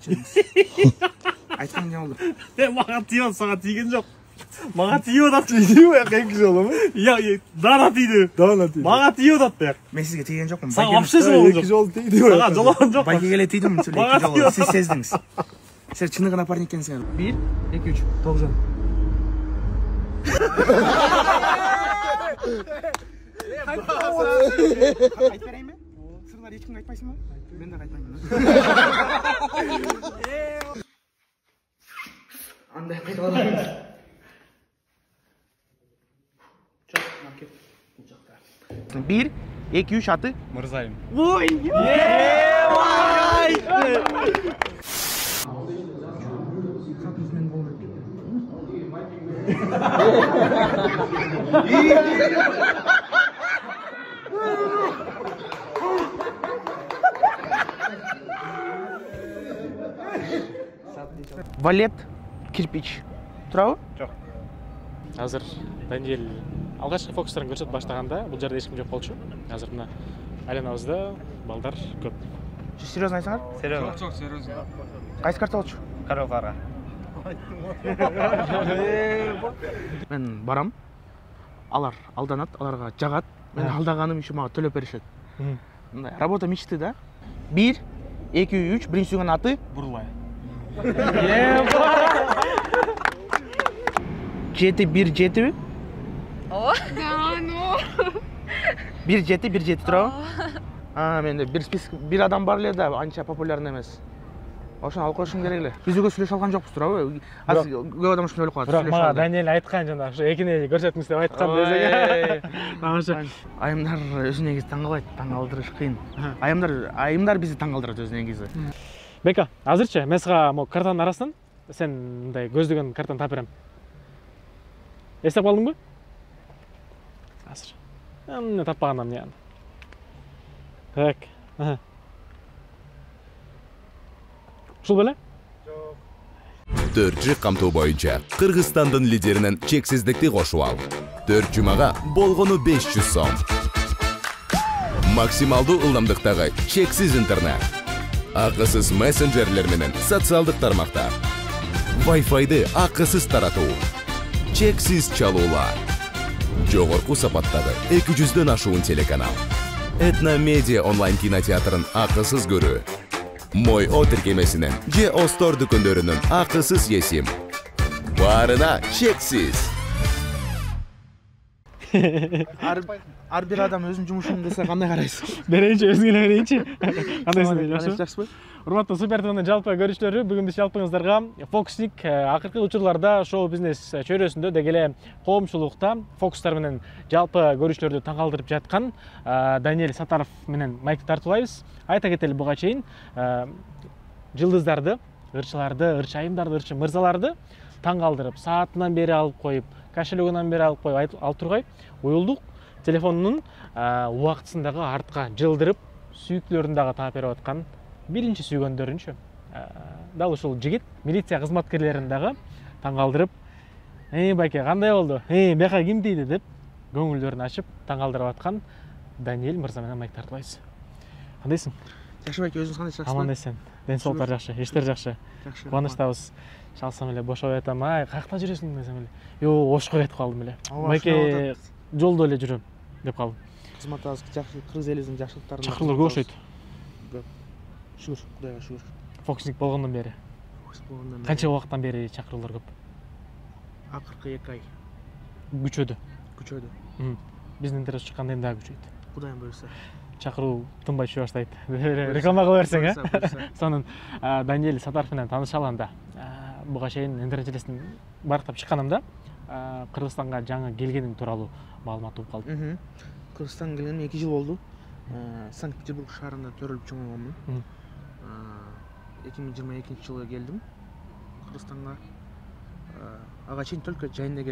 өчүрүңүз. Айткан жамалды. Мага тийип сага тийген жок. Мага тийип атат. Тийип аяк эки жолу. Дана тийди. Мага тийип атат да. Мен сизге тийген жокмун. Сага вообще жолгон жок. Эки жолу тийди. Сага жолгон жок. Байке келе тийдим силер эки жолу. Сиз сездиңиз. Силер чыныгы напарник экенсиңер. 1 2 3 Тогжон. Айтып берейинби? Сырлар эч кимге айтпайсыңбы? Мен да айтпаймын. Андай кайда калабыз? Чок, макет. Бул жакта. 1 2 3 аты Мырзайым. Ой! Валет, кирпич. Турабы? Жок. Азыр Даниэль алгачкы фокустарын көрсөтүп баштаганда бул жерде эч ким жок болчу. Азыр мына айланабызда балдар көп. Серьезно айтсаңар? Серьезно. Çok серьезно. Кайсы карта болчу? Каракара. Мен барам. Алар алданат, аларга жагат. Мен алдаганым үчүн мага төлөп беришет. Мындай работа мечты да. 1 2 3 биринчи сүйгөн аты Бурлай. Жети бир жетиби? О, да, ну. Бир жети турабы? Менде бир список бир адам бар эле да, анча популярный эмес. Ошону алып коюшум керек эле. Биз өгө сүйлөшүп алган жокпуз турабы? Азыр көп адам ушуну ойлоп калат. Бирок мага Даниэль айткан жана ушу экини көрсөтүңүз деп айткан десең. Тамаша. Айымдар өзү негизи таң калбайт, таң калтырыш кыйын. Айымдар бизди таң калтырат өзү негизи. Бека, азырчы мен сага могу картанын арасынан сен мындай көздөгөн картаны таап берем. Эстеп калдыңбы? Азыр. Эмне таппаганам эмне? Так. Ушул беле? 4G камтуу боюнча Кыргызстандын лидеринен чексиздикти кошуп ал. 4 жумага болгону 500 сом. Максималдуу ылдамдыктагы чексиз интернет. Акысыз мессенджерлер менен социалдык тармактар. Wi-Fi'ды акысыз таратуу. Чексиз чалуулар. Жогорку сапаттагы 200дөн ашуун телеканал. Этно Медиа онлайн кинотеатрын акысыз көрүү. Мой О тиркемесинен же Остор дүкөндөрүнүн акысыз есим. Баарына чексиз. Ар бир адам өзүнүн жумушун десе кандай карайсың? Берейинчи өзүңө берейинчи. Кандайсың? Жакшысызбы? Урматтуу Супер ТVнын жалпы көрүүчүлөрү, бүгүн жалпыңыздарга фокусник акыркы учурларда шоу бизнес чөйрөсүндө деги эле коомчулукта фокустар менен жалпы көрүүчүлөрдү таң калтырып жаткан Даниэль Сатаров менен майкты тартуулайбыз. Айта кетели буга чейин жылдыздарды, ырчыларды, ырчы айымдарды, ырчы мырзаларды таң калтырып, саатынан бери алып коюп, кошелегинен бери алып коюп алып тургай уюлдук телефонунун убактысындагы артка жылдырып, сүйүктөрүн дагы таап берип аткан биринчи сүйгөндөрүнчү. Дал ушул жигит милиция кызматкерлерин дагы таң калтырып, байке кандай болду? Бияка ким тийди деп көңүлдөрүн ачып таң калтырып аткан Даниэль мырза менен майк тартуулайбыз. Кандайсың? Жакшы байке, өзүңүз кандайсыз? Аман эсен. Ден соолуктар жакшы, иштер жакшы. Кубанычтабыз. Чалсам эле бошоп атам, каякта жүрөсүң десем эле. Ошко кетип калдым эле. Байке жолдо эле жүрөм деп калдым. Кызматыбыз жакшы, кыргыз элибиздин жакшылыктарын чакыруулар көп окшойт. Шүгүр, Кудайга шүгүр. Фокусник болгондон бери. Канча убакыттан бери чакыруулар көп? Акыркы 2 ай. Күчөдү. Биздин интерес чыкканда эми дагы күчөйт. Кудайым буйрса. Чакыруу тынбай түшө баштайт. Реклама кыла берсең, Сонун Даниэль Сатаров менен таанышалы анда. Буга чейин интернет желесин барктап чыкканымда Кыргызстанга жаңы келгеним тууралуу маалымат угуп калдым. Кыргызстанга келгениме 2 жыл болду. Санкт-Петербург шаарында төрөлүп чоңойгонмун. 2022-жылы келдим Кыргызстанга. Ага чейин только жайында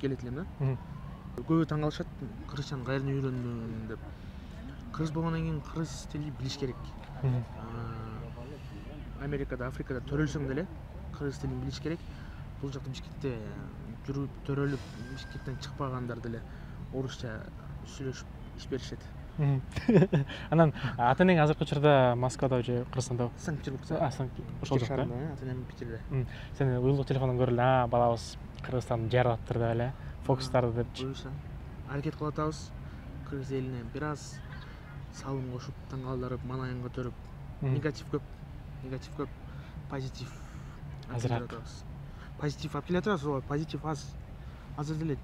келет элем да. Көбү таң калышат, кыргызчаны кайерден үйрөндүм деп. Кыргыз болгондон кийин кыргыз тилин билиш керек. Америкада, Африкада төрөлсөң деле кыргыз тилин билиш керек. Бул жакта Бишкекте жүрүп, төрөлүп, Бишкектен чыкпагандар деле орусча сүйлөшүп иш беришет. Анан ата энең азыркы учурда Москвада же Кыргызстанда? Санкт-Петербургда. Ошол жакта. Ата энем Питерде. Сен уюлдук телефондон көрүлдү, балабыз Кыргызстанды жарып атыр деп эле, фокустарды депчи. Буюрса, аракет кылып атабыз. Кыргыз элине бир аз салым кошуп, таң калтырып, маанайын көтөрүп, негатив көп, позитив Азыраак. атабыз. Позитив алып келе атабыз, ооба, позитив аз. Азыр деле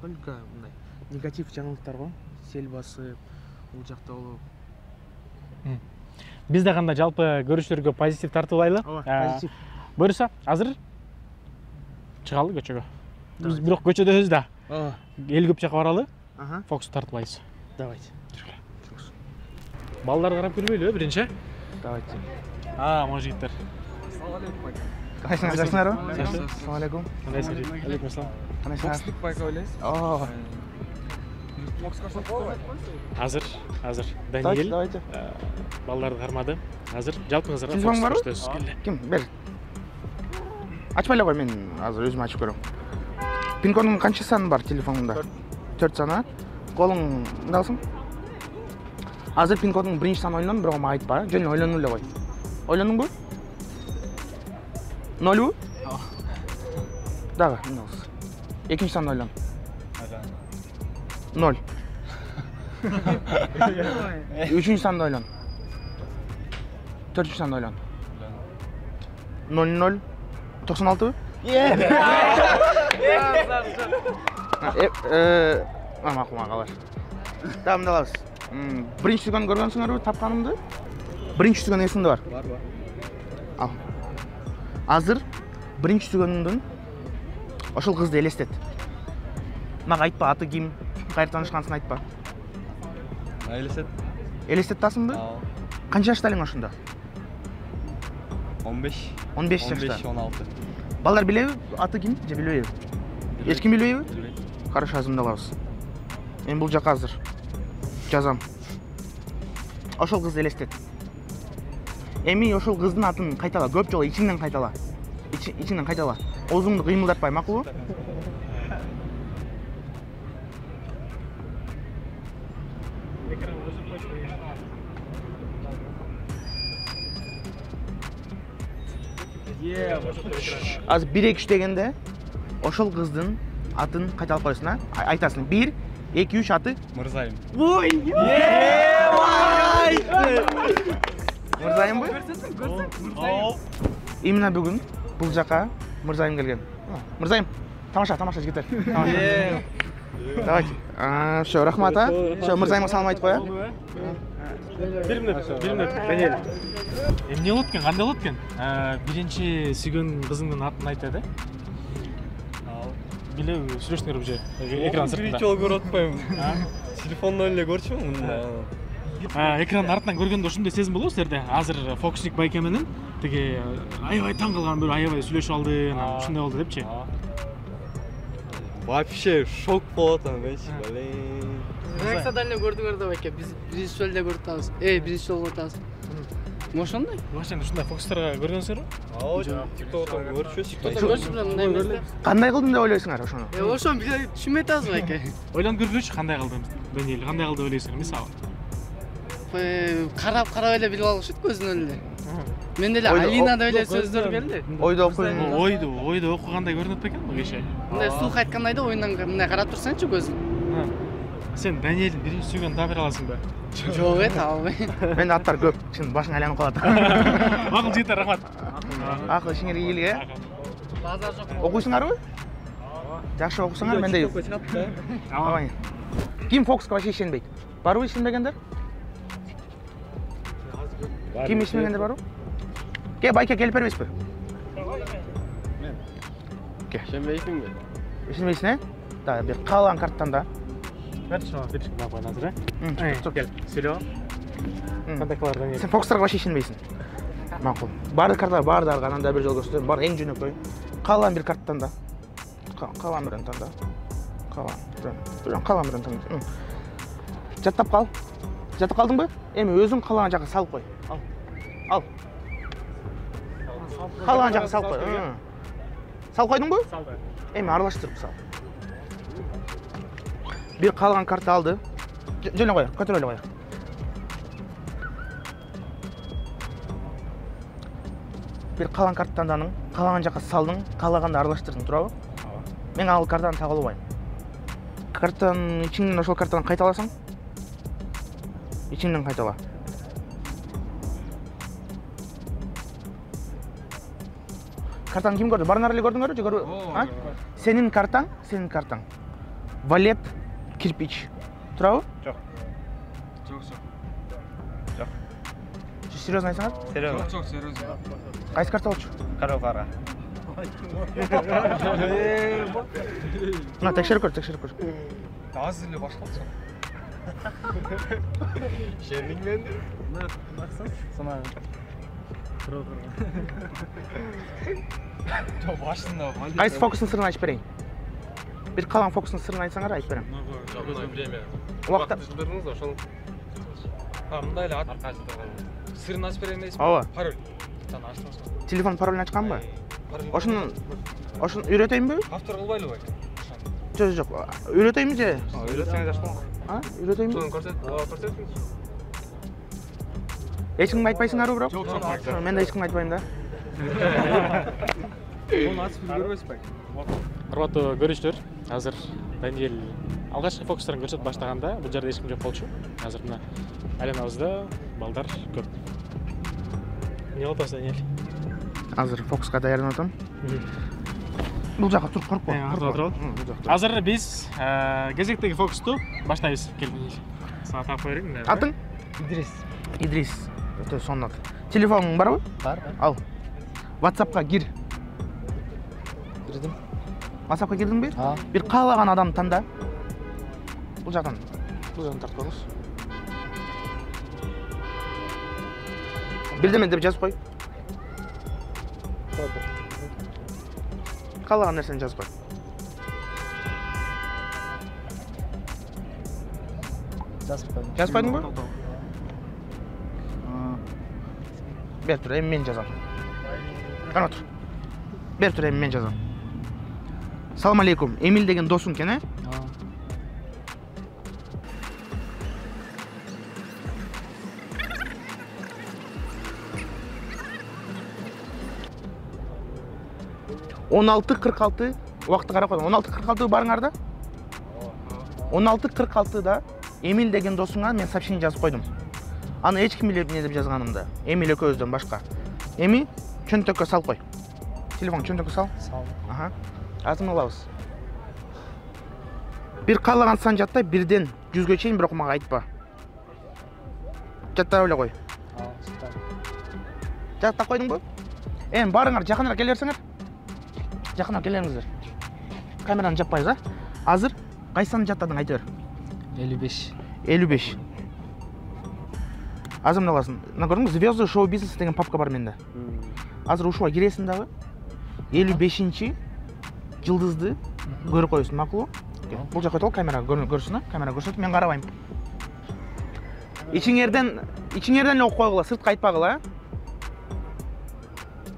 только мындай негатив жаңылыктар го, сел басып, бул жакта болуп. Биз да кандай жалпы көрүүчүлөргө позитив тартып алайлы. Ооба, позитив. Буюрса, азыр чыгалы көчөгө. Биз бирок көчөдөбүз да. Ооба. Эл көп жака баралы, Ага, фокус тартып алайбыз. давайте. Балдарды карап көрбөйлүбү биринчи? Давайте. Мужиктер. Кайсыңар, жакшыңарбы? Жакшы. Ассалам алейкум. Кандайсыңар? Алейкум ассалам. Кандайсыңар? байка ойлайсыз? Оо, Азыр давайте, Даниэль давайте. балдарды кармады. Азыр жалпыңыздарга Телефон барбы? келди. Ким? Бер. Ачпай эле кой, мен азыр өзүм ачып көрөм. Пин кодуң канча сан бар телефонуңда? 4 саны. Колуң мындалсың? Азыр пин кодуң биринчи сан ойлондум, бирок мага айтпа. Жөн ойлонуп эле кой. Ойлондуңбу? 0бу? Дагы, мындалсыз. Экинчи санды ойлон. 0. Үчүнчү санды ойлон. Төртүнчү санды ойлон. 00 96бы? Макул, калар. Да, мындалабыз. Биринчи түгөн көргөнсүңөрбү тапканымды? Биринчи түгөн эсиңде бар? Бар. Ал. Азыр биринчи түгөнүңдүн ошол кызды элестет. Мага айтпа, аты ким, кайра таанышкансың айтпа. Элестет. Элестет атасыңбы? Канча жашта элең ошондо? 15. 15 жашта. 16. Балдар билеби аты ким же билбейби? Эч ким билбейби? Хорошо, азырында алабыз. Мен бул жака азыр жазам. Ошол кызды элестет. Эми ошол кыздын атын кайтала, көп жолу ичиңден кайтала. Ичиңден кайтала. Оозуңду кыймылдатпай, макулбу? Азыр 1-2-3 дегенде ошол кыздын атын кайталап коесуң, а? Айтасың. 1, 2, 3 аты. Мырзайым. Мырзайымбы? Именно бүгүн бул жака Мырзайым келген. Мырзайым, тамаша жигиттер. Давайте. Всё, рахмат, а? Всё, Мырзайымга салам айтып коя. Бир мүнөт, Даниэль. Эмне болот экен, кандай болот экен? Биринчи сүйгөн кызыңдын атын айтады. Билеби, сүйлөштүңөрбү же? Экран сыртында. Биринчи жолу көрүп атпайм. Телефондон эле көрчүмүн мында. Экрандын артынан көргөндө ушундай сезим болобу силерде? Азыр фокусник байке менен тиги аябай таң калган бир аябай сүйлөшүп алды, ушундай болду депчи. Вообще шок болот анчы, блин. Рексадан эле көрдүңөр да байке, биз биринчи жолу эле көрүп атабыз. Биринчи жолу көрүп атабыз. Ошондой? Вообще ушундай фокустарга көргөнсүңөрбү? TikTok'тон көрчүбүз. Көрчү билем мындай эмес да. Кандай кылдым деп ойлойсуңар ошону? Ошону түшүнбөй атабыз байке. Ойлонуп көргүлөчү кандай кылды Даниэль, кандай кылды ойлойсуңар мисалы? Карап эле билип алышат көзүнөн эле. Мен деле Алинада эле сөздөр келди. Ойдо окуйм. Ойдо окугандай көрүнөт бекен бул киши? Мындай суук айткандай да оюндан мындай карап турсаңчы көзүн. Сен Даниэлдин биринчи сүйгөнүн таба бере аласың ба? Жок таба албайм. Менде аттар көп, чын башың айланып калат. Макул жигиттер, рахмат. Акыл ишиңерге ийгилик, э? Базар жок. Окуйсуңарбы? Жакшы окусуңар, мендей. Ой. Ким фокуска вообще ишенбейт? Барбы ишенбегендер? Ким ишенбегендер барбы? Ке, байке келип бербейсизби? Ишенбейсиңби? Ишенбейсиң, э? Да, бир каалаган карттан да. Берчи, макул азыр, Стоп. Кел, сүйлө. Кандай кылар Даниэль? Сен фокустарга вообще ишенбейсиң. Макул. Баардык карттар баардарга анан бир жол көрсөтөм. Бар эң жөнөкөй. Каалаган бир карттан да. Каалаган бирин танда. Каалаган бирин танда. Жаттап кал. Жаттап калдыңбы? Эми өзүң каалаган жака салып кой. Ал. Каалаган жака салып кой. Салып койдуңбу? Салды. Эми аралаштырып сал. Бир каалаган карта алды. Жөн қой, көтер өлі қой. Bir қалған картаны таңданың, қалаған жаққа салдың, қалағанды араластырдың, тұра ғой? Мен ал картаны тағып алайын. Картаны içinden ошол картаны қайталасың? İçinden қайтала. Картаны кім көрді? Барнар эле көрдүңөр? Же көрбөй? Сенин картаң. Валет, кирпич. Турабы? Жок. Серьезно айтсаңар? Серьезно. Çok серьезно. Кайсы карта болчу? Кара. Мына текшерип көр. Азыр эле башталды. Шенинген. Жок, башында. Кайсы фокустун сырын айтып берейин? Bir қалған фокустун сырын айтсаңар айтып берем. Убакта Жылдырыңыз ошол. Мындай эле аркасы турган. Сырын ачып берем эмеспи? Ооба. Пароль. Жана ачтыңыз. Телефон паролун ачканбы? Ошону үйрөтөйүнбү? Автор кылбайлыбы? Жок. Үйрөтөйүнбү же? Үйрөтсөңүз ачпаңыз. Үйрөтөйүнбү? Соны көрсөтүңүз. Эч кимге айтпайсыңарбы бирок? Жок. Мен да эч кимге айтпайм да. Onu açıp görmesek. Урматтуу көрүүчүлөр, азыр Даниэль алгачкы фокустарын көрсөтүп баштаганда бул жерде эч ким жок болчу. Азыр мына айламабызда балдар көп. Эмне кылып атасың, Даниэль? Азыр фокуска даярданып атам. Бул жака туруп коркпо. Азыр биз кезектеги фокусту баштайбыз. Келиңиз. Сага таап коё берейин. Атың? Идрис. Өтө сонун ат. Телефонуң барбы? Бар. Ал. WhatsApp'ка кир. Кирдим. WhatsApp'ка кирдиңби? Bir каалаган адамды танда. Бул жактан тартып коюңуз. Бирдеме деп жазып кой. Каалаган нерсени жазып кой. Жазып койдуңбу? Бер тур, эми мен жазам. Кана тур. Бер тур, эми мен жазам. Салам алейкум. Эмил деген досуң экен, э? Он 16:46 убакытты карап койдум. 16:46 барыңар да. 16:46 Эмил деген досуңа мен сообщение жазып койдум. Аны эч ким билбейт эмне деп жазганымды. Эмил экөөбүздөн башка. Эми чөнтөккө салып кой. Телефон чөнтөккө сал. Аха. Атын алабыз. Bir каалаган сан жатта, бирден 100ге чейин бирок мага айтпа. Жаттап эле кой. Жаттап койдуңбу? Эми барыңар, жакыныраак келе берсеңер. Жакыныраак келиңиздер. Камераны жаппайбыз, а? Азыр кайсы санды жаттадың айта бер. 55. 55. Азыр мына аласың. Мына көрдүңбү? Звезды шоу бизнес деген папка бар менде. Азыр ушуга киресиң дагы. 55-чи жылдызды көрүп коесуң, макулбу? Бул жака өтүп камерага көрсүн, а? Камера көрсөтүп мен карабайм. Ичиңерден эле окуп койгула, сыртка айтпагыла, а?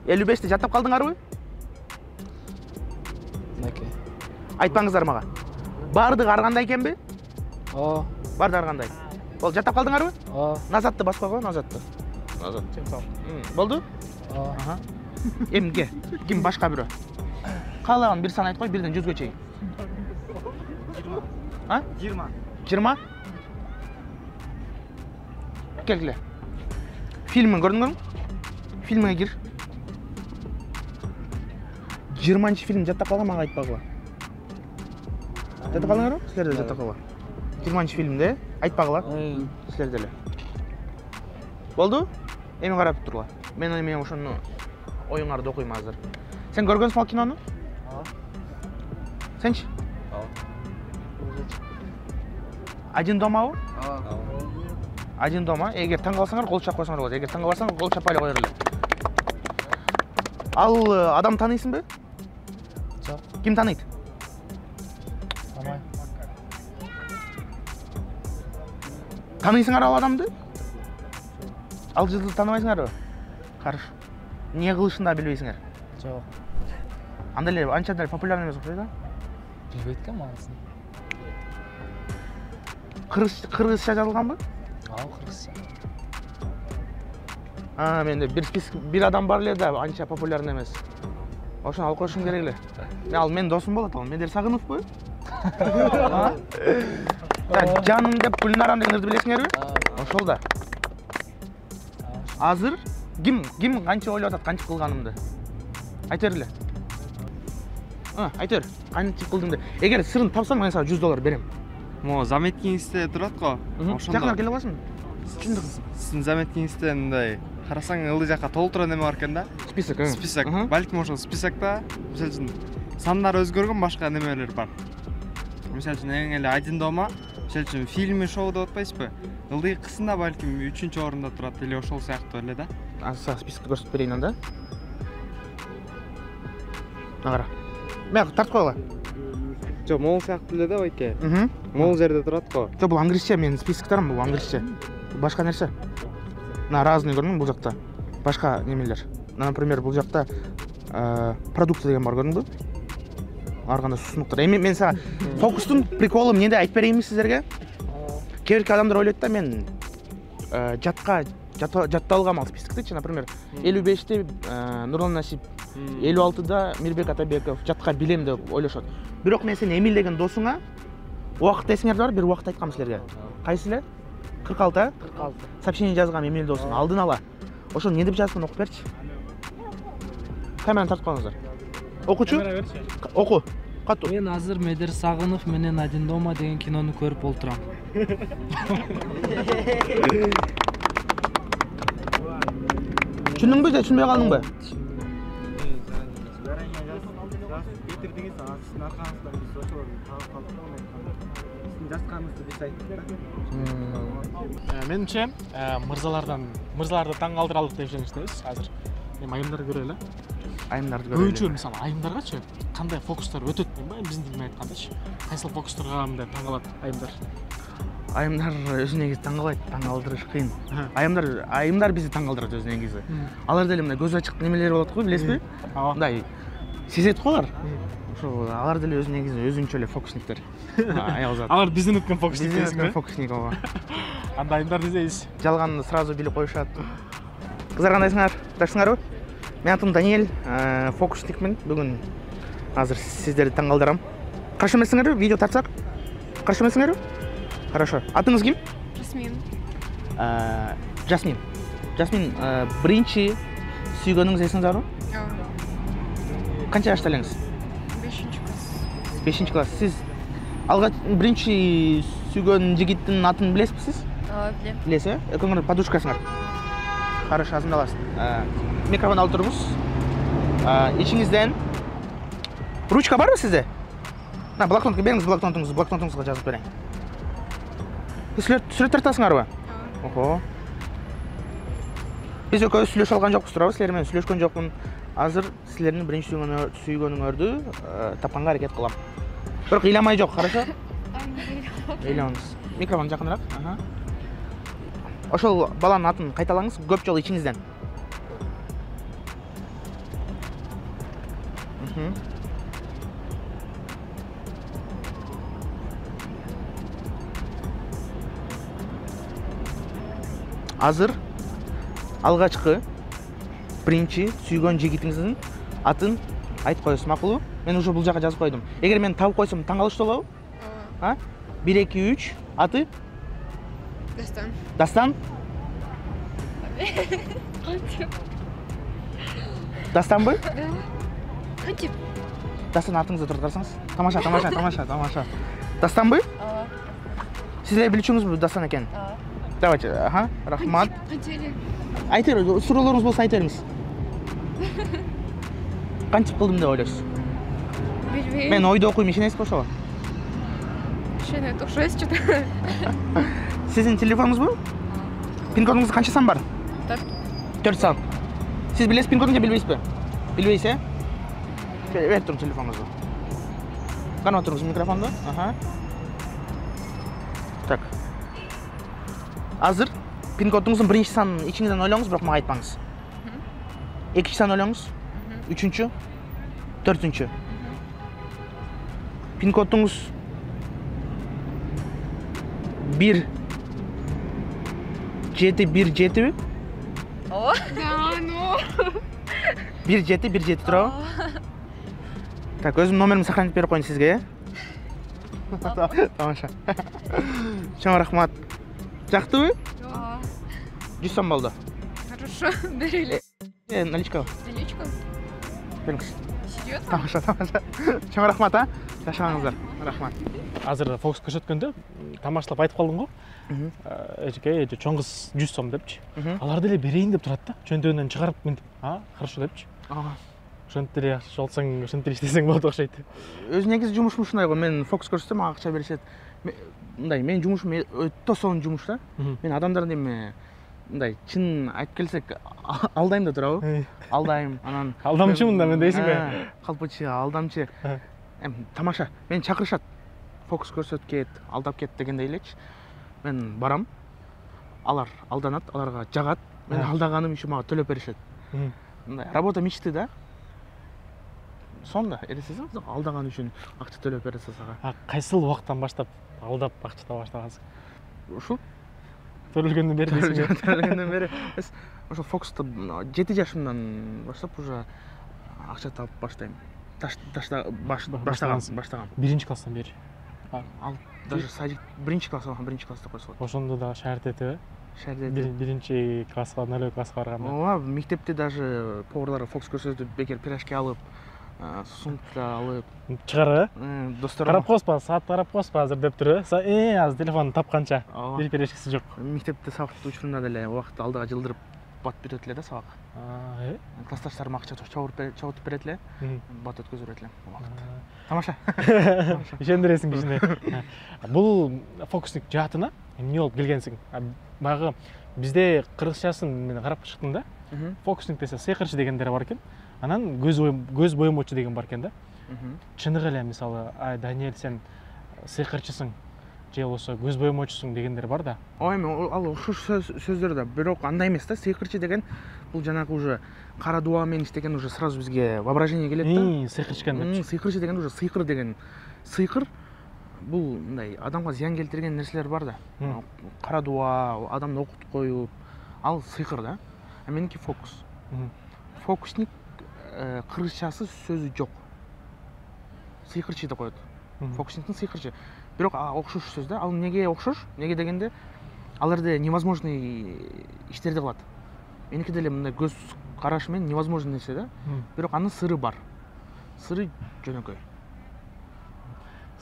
55ти жаттап калдыңарбы? Мынакей. Айтпаңыздар мага. Бардыгы ар кандай экенби? Барды ар кандай. Бол жаттап калдыңарбы? Назатты басып койго, назатты. Назат. Болду? Аха. Эмге? Ким башка бирөө? Каалаган бир сан айтып кой, 1ден 100ге чейин. 20. 20? Келгиле. Фильмин көрдүңөрбү? Фильмиңе кир. 20-чы фильм жаттап калган, мага айтпагыла. Жаттап калдыңарбы? Силер да жаттап калгыла. 20-чы фильмде айтпагыла. Силер деле. Болду? Эми карап тургула. Мен ошону оюңарды окуйм азыр. Сен көргөнсүң кинону? Сенчи? Один домабы? Один дома. Эгер таң калсаңар, кол чап койсоңор болот. Эгер таң калбасаң, кол чаппай эле кое берле. Ал адам тааныйсыңбы? Жок. Ким таанıyт? Танымайм. Тааныйсыңар ал адамды? Ал жылдызды тааныбайсыңарбы? Хорошо. Эмне кылышын да билбейсиңер? Жок. Андай эле анча да популярный эмес окшойт да? Билбейт экен маанысын. кыргызча жазылганбы? кыргызча. Менде бир адам бар эле да, анча популярный эмес. Ошону алып коюшум керек эле. Ал менин досум болот, ал Медер Сагыновбу? Жаным деп Гүлнарам дегендерди билесиңерби? Ошол да. Азыр ким канча ойлоп атат, канча кылганымды? Айта бер эле. Айта бер, канча кылдым деп. Эгер сырын тапсам, мен сага $100 берем. Могу заметкиңизде турат го. Жакына келип аласың. Түшүндүк. Сиздин заметкиңизде мындай карасаң ылдый жакка толтура неме бар экен да? Список. Список. Балким ошол списокто, мисалы үчүн, сандары өзгөргөн башка немелер бар. Мисалы үчүн эң эле Один дома, мисалы үчүн фильми, шоу деп атпайсызбы? Ылдый кысында балким 3-орунда турат эле ошол сыяктуу эле да. Сага список көрсөтүп берейин анда. Кара. Мен тартып койгула. Жок, могул сыяктуу эле да байке. Могул жерде турат го. Жок, бул англисче, менин списоктарым бул англисче. Башка нерсе. Разный көрдүңбү бул жакта? Башка немелер. Например, бул жакта продукты деген бар, көрдүңбү? Ар кандай сусунуктар. Эми мен сага фокустун приколу эмнеде айтып берейинби сиздерге? Кээ бир адамдар ойлойт да, мен жатталгам ал списоктучу, например, 55-те Нурлан Насип, 56-да Мирбек Атабеков жатка билем деп ойлошот. Бирок мен сени Эмил деген досуңа убакыт эсиңерде бар, бир убакыт айткам силерге. Кайсы эле? 46, 46. Сообщение жазгам Эмил досуңа алдын ала. Ошо эмне деп жазсын, окуп берчи. Камераны тартып коюңуздар. Окучу? Оку. Каттуу. Мен азыр Медер Сагынов менен Один дома деген кинону көрүп олтурам. Түшүндүңбү же түшүнбөй калдыңбы? Менимче мырзаларды таң калтыралык деп жүрүңүз азыр. Эми айымдарды көрөлү. Айымдарды көрөлү. Көбүнчө мисалы айымдаргачы кандай фокустар өтөт дейм, биздин тилмен айткандачы. Кайсыл фокустарга мындай таң калат айымдар? Айымдар өзү негизи таң калбайт, таң калтырыш кыйын. Айымдар бизди таң калтырат өзү негизи. Алар деле мындай көзү ачык немелер болот го, билесизби? Мындай сезет го алар. Ошо алар деле өзү негизи өзүнчө эле фокусниктер. Аял зат. Алар биздин өткөн фокусник дейсиңби? Фокусник ооба. Анда айымдарды издейбиз. Жалганды сразу билип коюшат. Кыздар кандайсыңар? Жакшысыңарбы? Менин атым Даниэль, фокусникмин. Бүгүн азыр сиздерди таң калтырам. Каршы эмессиңерби? Видео тартсак? Каршы эмессиңерби? Хорошо. Атыңыз ким? Жасмин. Жасмин, биринчи сүйгөнүңүз эсиңизде барбы? Канча жашта элеңиз? 5-класс. 5-класс. Сиз алгач биринчи сүйгөн жигиттин атын билесизби сиз? Билем. Билесиз, экөөңөр подружкасыңар. Хорошо, азыр аласыз. Микрофон алып турубуз. Ичиңизден ручка барбы сизде? Блокнотко бериңиз, блокнотуңузга жазып берейин. Сүрөт тартасыңарбы? Охо. Биз экөөбүз сүйлөшүп алган жокпуз турабы, силер менен сүйлөшкөн жокмун. Азыр силердин биринчи сүйгөнүңөрдү тапканга аракет кылам. Бирок ыйламай жок, хорошо? Ыйламаңыз. Микрофон жакыныраак. Ошол баланын атын кайталаңыз көп жолу ичиңизден. Азыр алгачкы биринчи сүйгөн жигитиңиздин атын айтып коесуз, макулбу? Мен уже бул жака жазып койдум. Эгер мен табып койсом таң калыштуу болобу? 1 2 3 аты? Дастан. Дастанбы? Кантип? Дастан атыңызды туртарсаңыз. Тамаша. Дастанбы? Сиз эле билчүңүзбү Дастан экенин? Давайте, рахмат. Айта бер, суроолоруңуз болсо айта бериңиз. Кантип кылдым деп ойлойсуз? Билбейм. Мен ойдо окуйм, ишенесизби ошого? Ишенет, окшойсуз что-то. Сиздин телефонуңузбу? Пин кодуңуз канча сан бар? 4 сан. Сиз билесиз пин кодун же билбейсизби? Билбейсиз, берип туруң телефонуңузду. Канып туруңуз микрофонду. Так. Азыр пин кодуңуздун биринчи санын ичиңизден ойлоңуз, бирок мага айтпаңыз. Экинчи сан ойлоңуз. Үчүнчү, төртүнчү. Пин кодуңуз 1 7 1 7 Да, ну. 1 7 1 7 турабы? Так, өзім номерімді сохранить беріп қойын сізге, Тамаша. Чоң рахмат. Жақтыбы? Да. 100 сом болды. Хорошо, берели. Наличка. Наличку? Беріңіз. Серьезно? Тамаша. Чоң рахмат, а? Жашағаныңыздар. Рахмат. Азыр фокус көрсөткөндө тамашалап айтып калдым го. Эжеке, чоң кыз 100 сом депчи. Аларды эле берейин деп турат да. Чөнтөгүнөн чыгарып мынтип. Хорошо депчи. Ошентип эле жакшы болсоң, ошентип эле иштесең болот окшойт. Өзү негизи жумушум ушундай го. Мен фокус көрсөтсөм мага акча беришет. Мындай, менин жумушум өтө сонун жумуш да. Мен адамдарды эми мындай чын айтып келсек алдайм да турабы? Алдайм, анан Алдамчымын да мен дейсиңби? Калпычы, алдамчы. Эми тамаша. Мени чакырышат. Фокус көрсөт кет, алдап кет дегендей элечи. Мен барам. Алар алданат, аларга жагат. Мен алдаганым үчүн мага төлөп беришет. Мындай работа мечты да. Сонда, элесиңиз, алдаган үчүн акча төлөп берсе сага. Кайсыл убактан баштап алдап акча таба баштагансың? Ушул Төрөлгөндөн бери дейсиңби? Төрөлгөндөн бери. Ошо фокусту 7 жашымдан баштап уже акча таап баштайм. Баштагам. Биринчи класстан бери. Ал даже садик биринчи класста койсо. Ошондо да шаардетиби? Биринчи класска, 0 класска барганда. Ооба, мектепте даже поварлар фокус көрсөтүп, бекер пирожки алып, сумка алып чыгарып, досторум. карап койсо, саат карап койсо азыр деп туруп, азыр телефонду тапканча. Бир пирожкиси жок. Мектепте сабакты учурунда деле убакытты алдыга жылдырып бат бүтөт эле да сабак. Классташтарым акча чогултуп берет эле, бат өткөзүп берет эле убакытты. Тамаша. Ишендиресиң кичине. Бул фокусник жаатына эмне болуп келгенсиң? Баягы бизде кыргызчасын мен карап чыктым да. Фокусник десе сыйкырчы дегендер бар экен. Анан көз боемочу деген бар экен да. Чыныгы эле мисалы, Даниэль сен сыйкырчысың же болбосо көз боемочусуң дегендер бар да. Ой, ал ушул сөздөр да, бирок андай эмес да, сыйкырчы деген бул жанагы уже кара дуа менен иштеген уже сразу бизге воображение келет да. Сыйкырчы экен деп. Сыйкырчы деген уже сыйкыр деген. Сыйкыр бул мындай адамга зыян келтирген нерселер бар да. Кара дуа, адамды окутуп коюп, ал сыйкыр да. А меники фокус. Фокусник кыргызчасы сөзү жок. Сыйкырчы деп коет. Фокусниктин сыйкырчы. Бирок окшош сөз да. Ал неге окшош? Неге дегенде аларда невозможный иштерди кылат. Меники деле мындай көз карашы менен невозможный нерсе да. Бирок анын сыры бар. Сыры жөнөкөй.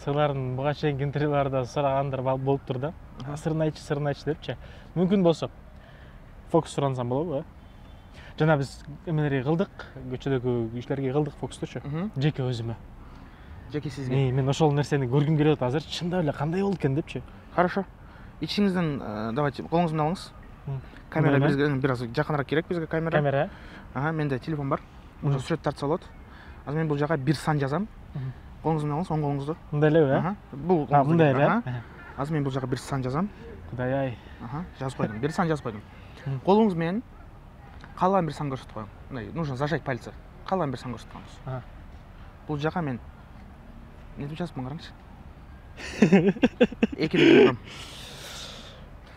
Сырларын буга чейинки интервьюларда сурагандар болуптур да. Сырын айтчы депчи. Мүмкүн болсо фокус сурансам болобу? Жана биз эмелерге кылдык, көчөдөгү кишилерге кылдык фокустучу. Жеке өзүмө. Жеке сизге. Мен ошол нерсени көргүм келет азыр. Чындап эле кандай болду экен депчи. Хорошо. Ичиңизден давайте колуңузду алыңыз. Камера бизге бир аз жакыныраак керек бизге камера. Камера. Менде телефон бар. Уже сүрөт тартса болот. Азыр мен бул жака бир сан жазам. Колуңузду алыңыз, оң колуңузду. Мындай элеби? Бул мындай эле. Азыр мен бул жака бир сан жазам. Кудай ай. Жазып койдум. Бир сан жазып койдум. Колуңуз менен калган бир сан көрсөтүп коюң. Мындай нужно зажать пальцы. Калган бир сан көрсөтүп коюңуз. Бул жака мен нетип жазыпмын караңызчы. 2 деп турам.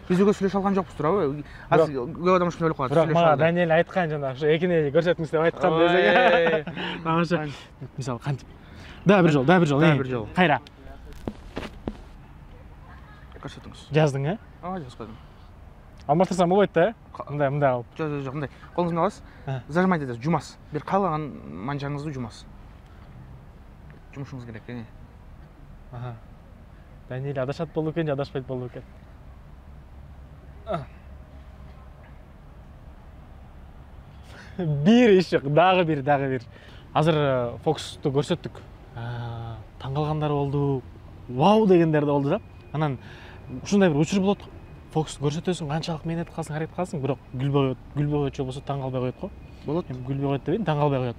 Биз өгө сүйлөшө алган жокпуз туурабы? Азыр көп адам ушундай ойлоп калат. Бирок мага Даниэль айткан жана ошо экини көрсөтүңүз деп айткан десең. Тамаша. Мисалы кантип? Да бир жол. Кайра. Көрсөтүңүз. Жаздың, жазып койдум. Алмаштырсам болбойт да? Мындай алып. Жок, мындай. Колуңузду аласыз. Зажимать этесиз, жумасыз. Бир калган манжаңызды жумасыз. Жумушуңуз керек, Даниэль адашат болду экен, адашпайт болду экен. Бир ишик, дагы бир. Азыр фокусту көрсөттүк. Таң калгандар болду, вау дегендер да болду да. Анан ушундай бир учур болот. Фокус көрсөтөсүң, канчалык мээнет кыласың, аракет кыласың, бирок күлбөй койчу болсо таң калбай коет го. Болот. Күлбөй койт дебейин, таң калбай коет.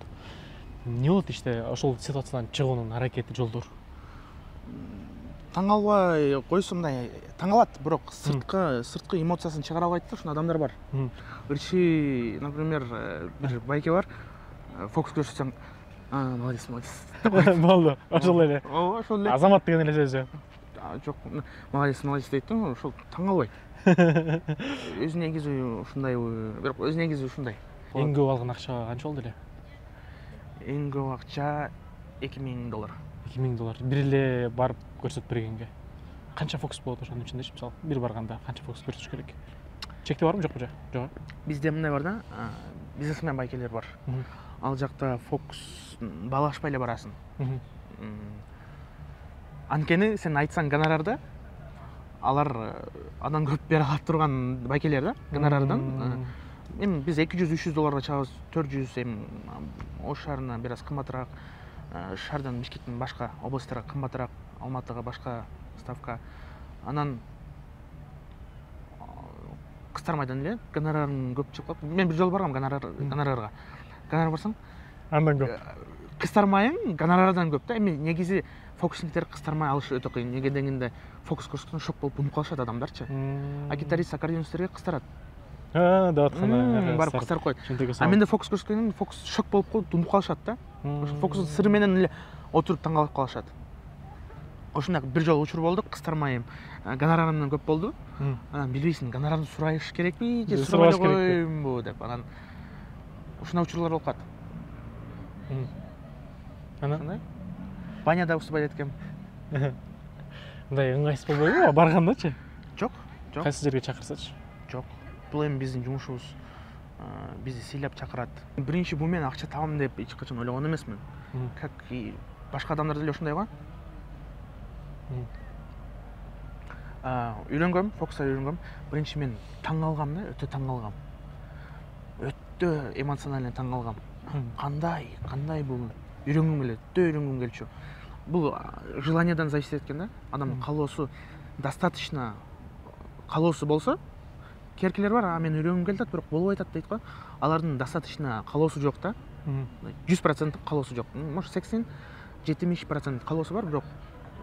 Не болот иште ошол ситуациядан чыгуунун аракети, жолдор? Таң калбай койсо мындай таң калат, бирок сырткы эмоциясын чыгара албайт да, ушундай адамдар бар. Ырчы, например, бир байке бар. Фокус көрсөтсөң, молодец. Болду, ошол эле. Ооба, ошол эле. Азамат деген эле сөзү. жок, молодец дейт да, ошол таң калбайт. Өзү негизи ушундай, бирок өзү негизи ушундай. Эң көп алган акча канча болду эле? Эң көп акча $2000. $2000. Бир эле барып көрсөтүп бергенге. Канча фокус болот ошонун ичиндечи, мисалы, бир барганда канча фокус көрсөтүш керек? Чектөө барбы, жокпу же? Жок. Бизде мындай бар да, бизнесмен байкелер бар. Ал жакта фокус баалашпай эле барасың. Анткени сен айтсаң гонорарды, алар андан көп бере алып турган байкелер да, гонорардан. Эми биз $200-300 чабабыз, 400 эми Ош шаарына бир аз кымбатыраак, шаардан Бишкектин башка областтарга кымбатыраак, Алматыга башка ставка. Анан кыстармайдан эле гонорарын көп чыгып калып, мен бир жолу баргам гонорарга. Гонорар барсаң, Андан көп. кыстармайың гонорардан көп да. Эми негизи фокусниктер кыстармай алышы өтө кыйын. Неге дегенде фокус көрсөткөндө шок болуп унуп калышат адамдарчы. А гитарист, аккордеонисттерге кыстарат. Деп аткан. Барып кыстарып коет. А менде фокус көрсөткөндө фокус шок болуп калып унуп калышат да. Ошо фокустун сыры менен эле отуруп таң калып калышат. Ошондой бир жолу учур болду, кыстармайым. Гонорарымдан көп болду. Анан билбейсиң, гонорарды сурайыш керекпи же сурабай коймунбу деп. Анан ушундай учурлар болуп калат. Анан баняда устубайт эткем. мындай ыңгайсыз болбойбу баргандачы? Жок, жок. Кайсы жерге чакырсачы? Жок. Бул эми биздин жумушубуз. Бизди сыйлап чакырат. Биринчи бул менен акча табам деп эч качан ойлогон эмесмин. Как и башка адамдар деле ошондой го. Үйрөнгөм, фокуска үйрөнгөм. Биринчи мен таң калгам да, өтө таң калгам. Өтө эмоционально таң калгам. Кандай бул үйрөнгүм келет, өтө үйрөнгүм келчү. Бул желаниядан зависит эткен да. Адамдын каалоосу достаточно каалоосу болсо, керкелер бар, мен үйрөнгүм келет, бирок болбой атат дейт го. Алардын достаточно каалоосу жок да. 100% каалоосу жок. Может 80-70% каалоосу бар, бирок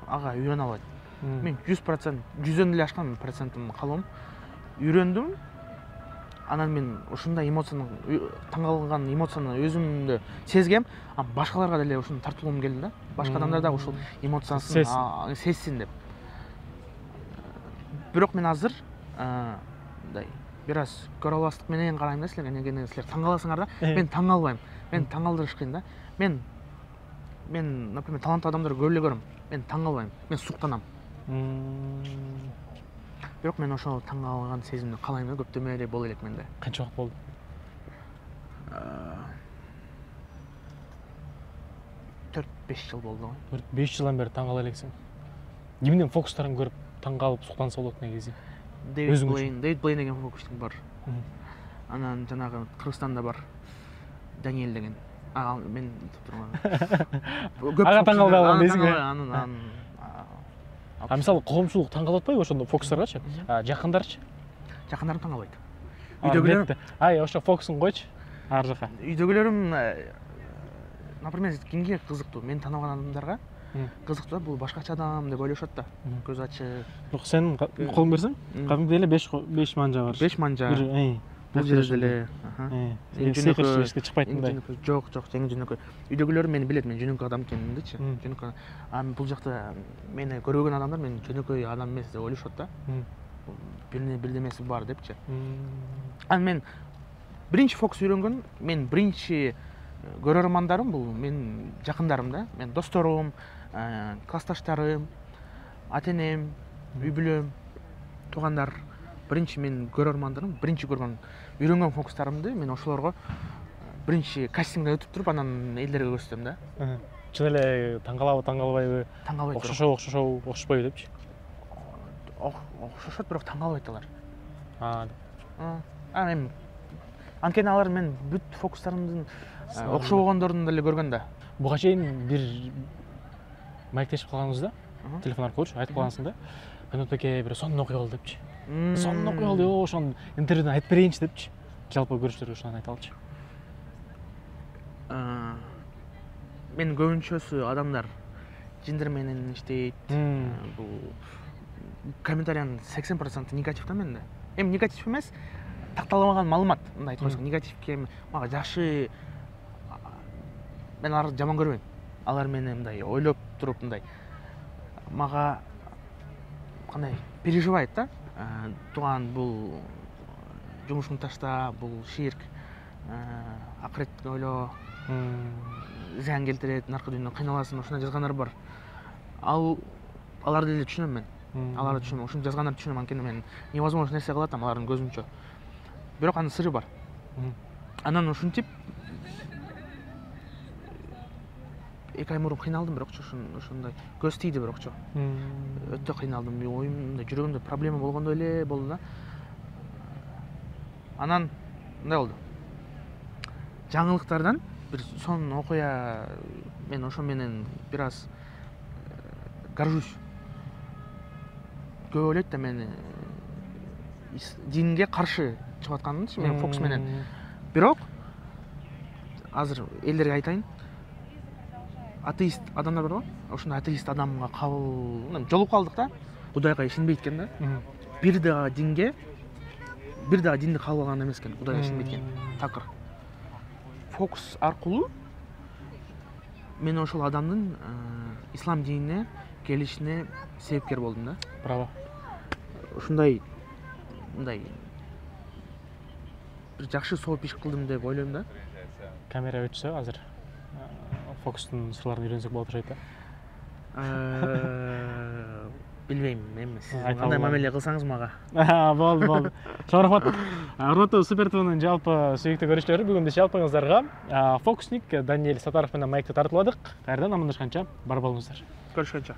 ага үйрөнө албайт. Мен 100%, 100дөн эле ашкан процентим каалоом. Үйрөндүм. Анан мен ушундай эмоцияны, таң калган эмоцияны өзүмдө сезгем, башкаларга деле ушуну тартуулгум келди да. Башка адамдар да ушул эмоциясын сезсин деп. Бирок мен азыр мындай бир аз көрө албастык менен карайм да силерге, неге силер таң каласыңар да. Мен таң калбайм. Мен таң калдырыш кыйын да. Мен, например, таланттуу адамдарды көп эле көрөм. Мен таң калбайм. Мен суктанам. Бирок мен ошол таң калган сезимди каалайм да, көптөмө эле боло элек менде. Канча убакыт болду? 4-5 жыл болду го. 4-5 жылдан бери таң кала элексиң. Кимдин фокустарын көрүп таң калып суктанса болот негизи? Дэвид Блейн деген фокустук бар. Анан жанагы Кыргызстанда бар. Даниэль деген. Мен Ага таң калган дейсиң. Анан мисалы коомчулук таң калып атпайбы ошондо фокустаргачы? Жакындарчы? Жакындарым таң калбайт. Үйдөгүлөр, ошо фокусун койчу. Ар жака. Үйдөгүлөрүм, например, кимге кызыктуу? Мен тааныбаган адамдарга кызыктуу, бул башкача адам деп ойлошот да. Көз ачык. Бирок сен колуң берсең, кадимки эле 5 манжа бар. 5 манжа. Бул жерде эле. Сыйкырышка чыкпайт мындай. Жок, жеңил жөнөкөй. Үйдөгүлөрүм мени билет, мен жөнөкөй адам экенимдичи. Жөнөкөй. Бул жакта мени көрбөгөн адамдар мен жөнөкөй адам эмес деп ойлошот да. Бирдемеси бар депчи. Анан мен биринчи фокус үйрөнгөн, мен биринчи көрөрмандарым бул менин жакындарым да. Мен досторум, классташтарым, ата-энем, үй бүлөм, туугандар. Биринчи мен көрөрмандарым, биринчи көргөн, үйрөнгөн фокустарымды мен ошолорго биринчи кастингге өтүп туруп, анан элдерге көрсөтөм да. Чын эле таң калабы, таң калбайбы? Таң калбайт. Окшошпойбу депчи. Окшошот, бирок таң калбайт алар. Деп. Анткени алар мен бүт фокустарымдын окшобогондорун деле көргөн да. Буга чейин бир маектешип калганыбызда, телефон аркылуучу айтып калгансың да. Канат эке бир сонун окуя болду депчи. Сонун окуя болду, ошону интернеттен айтып берейинчи депчи. Жалпы көрүүчүлөргө ошону айта алчы. Мен көбүнчөсү адамдар жиндер менен иштейт. Бул комментариянын 80% негатив да менде. Эми негатив эмес, такталбаган маалымат. Мындай айтып койсоң, негативке мага жакшы, мен аларды жаман көрбөйм. Алар мени мындай ойлоп туруп мындай мага кандай переживает да. Туган бул жумушуңду ташта, бул ширк, акыретти ойло, зыян келтирет, наркы дүйнөдө кыйналасың, ушундай жазгандар бар. Аларды эле түшүнөм мен. Аларды түшүнөм, ушуну жазгандарды түшүнөм, анткени мен невозможно нерсе кылып атам алардын көзүнчө. Бирок анын сыры бар. Анан ушинтип эки ай мурун кыйналдым, бирокчу ушундай көз тийди, бирокчу өтө кыйналдым. Оюмда, жүрөгүмдө проблема болгондой эле болду да. Анан мындай болду. Жаңылыктардан бир сонун окуя, мен ошо менен бир аз горжусь. Көп ойлойт да мени динге каршы чыгып атканымды мен фокус менен. Бирок азыр элдерге айтайын. Атеист адамдар бар го? Ошондой атеист адамга кабыл жолугуп калдык да. Кудайга ишенбейт экен да. Бир дагы динди кабыл алган эмес экен, Кудайга ишенбейт экен. Такыр. Фокус аркылуу мен ошол адамдын ислам динине келишине себепкер болдум да. Браво. Ушундай мындай бир жакшы сооп иш кылдым деп ойлойм да. Камера өтсө азыр фокустун сырларын үйрөнсөк болот окшойт да. Билбейм, эмес. Кандай мамиле кылсаңыз мага. Болду. Чоң рахмат. Урматтуу Супер ТВнын жалпы сүйүктүү көрүүчүлөрү, бүгүн биз жалпыңыздарга фокусник Даниэль Сатаров менен майкты тартууладык. Кайрадан амандашканча бар болуңуздар. Көрүшкөнчө.